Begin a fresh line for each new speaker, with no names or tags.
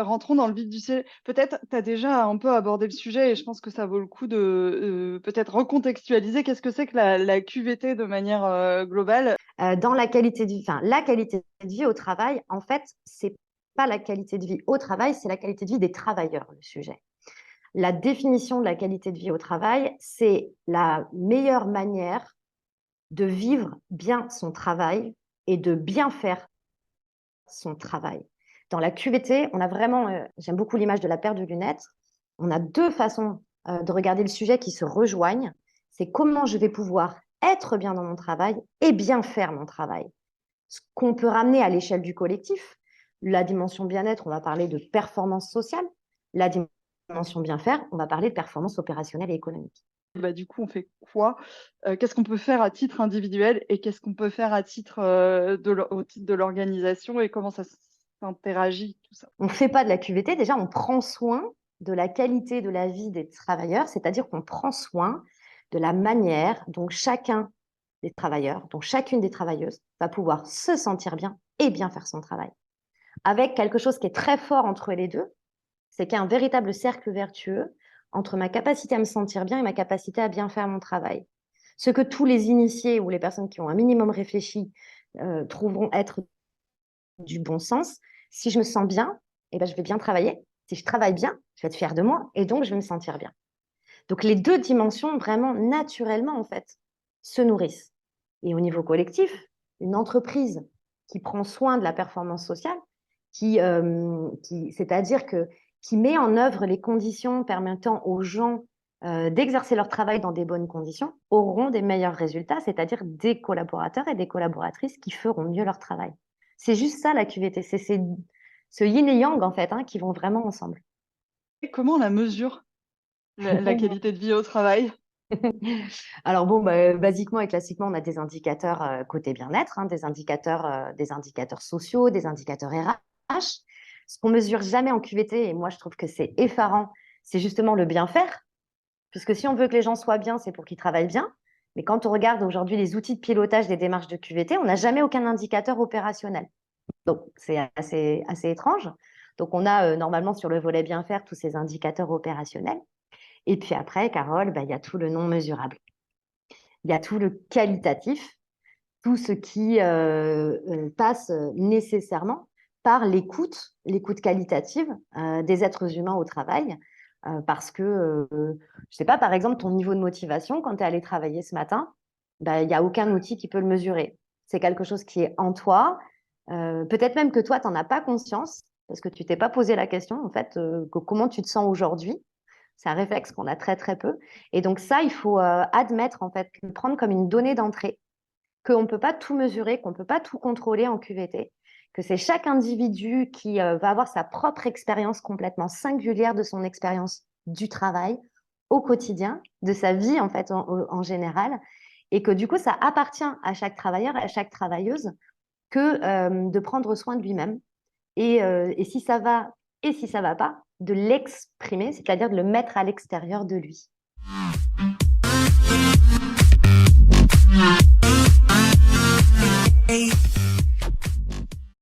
rentrons dans le vif du sujet. Peut-être, tu as déjà un peu abordé le sujet et je pense que ça vaut le coup de peut-être recontextualiser. Qu'est-ce que c'est que la QVT de manière globale?
Dans la qualité de vie, enfin, la qualité de vie au travail, en fait, c'est pas la qualité de vie au travail, c'est la qualité de vie des travailleurs, le sujet. La définition de la qualité de vie au travail, c'est la meilleure manière de vivre bien son travail et de bien faire son travail. Dans la QVT, on a vraiment, j'aime beaucoup l'image de la paire de lunettes, on a deux façons de regarder le sujet qui se rejoignent. C'est comment je vais pouvoir être bien dans mon travail et bien faire mon travail. Ce qu'on peut ramener à l'échelle du collectif, la dimension bien-être, on va parler de performance sociale. La dimension bien-faire, on va parler de performance opérationnelle et économique.
Bah, du coup, on fait quoi? Qu'est-ce qu'on peut faire à titre individuel et qu'est-ce qu'on peut faire à titre, au titre de l'organisation et comment ça s'interagit, tout ça?
On ne fait pas de la QVT, déjà, on prend soin de la qualité de la vie des travailleurs, c'est-à-dire qu'on prend soin de la manière dont chacun des travailleurs, dont chacune des travailleuses va pouvoir se sentir bien et bien faire son travail. Avec quelque chose qui est très fort entre les deux, c'est qu'il y a un véritable cercle vertueux entre ma capacité à me sentir bien et ma capacité à bien faire mon travail. Ce que tous les initiés ou les personnes qui ont un minimum réfléchi trouveront être du bon sens. Si je me sens bien, eh ben, je vais bien travailler. Si je travaille bien, je vais être fière de moi et donc je vais me sentir bien. Donc les deux dimensions, vraiment naturellement, en fait, se nourrissent. Et au niveau collectif, une entreprise qui prend soin de la performance sociale, c'est-à-dire qui met en œuvre les conditions permettant aux gens d'exercer leur travail dans des bonnes conditions, auront des meilleurs résultats, c'est-à-dire des collaborateurs et des collaboratrices qui feront mieux leur travail. C'est juste ça la QVT, c'est ce yin et yang en fait, hein, qui vont vraiment ensemble.
Et comment on la mesure, la qualité de vie au travail?
Alors bon, bah, basiquement et classiquement, on a des indicateurs côté bien-être, hein, des indicateurs sociaux, des indicateurs RH. Ce qu'on mesure jamais en QVT, et moi je trouve que c'est effarant, c'est justement le bien faire, puisque si on veut que les gens soient bien, c'est pour qu'ils travaillent bien. Mais quand on regarde aujourd'hui les outils de pilotage des démarches de QVT, on n'a jamais aucun indicateur opérationnel. Donc c'est assez étrange. Donc on a normalement sur le volet bien faire tous ces indicateurs opérationnels. Et puis après, Carole, bah, il y a tout le non mesurable. Il y a tout le qualitatif, tout ce qui passe nécessairement par l'écoute qualitative des êtres humains au travail. Parce que, je sais pas, par exemple, ton niveau de motivation quand tu es allé travailler ce matin, bah, il n'y a aucun outil qui peut le mesurer. C'est quelque chose qui est en toi. Peut-être même que toi, tu n'en as pas conscience parce que tu t'es pas posé la question, en fait, comment tu te sens aujourd'hui. C'est un réflexe qu'on a très, très peu. Et donc ça, il faut admettre, en fait, le prendre comme une donnée d'entrée, qu'on ne peut pas tout mesurer, qu'on ne peut pas tout contrôler en QVT, que c'est chaque individu qui va avoir sa propre expérience complètement singulière de son expérience du travail au quotidien, de sa vie, en fait, en général, et que du coup, ça appartient à chaque travailleur et à chaque travailleuse que de prendre soin de lui-même. Et si ça va et si ça va pas, de l'exprimer, c'est-à-dire de le mettre à l'extérieur de lui.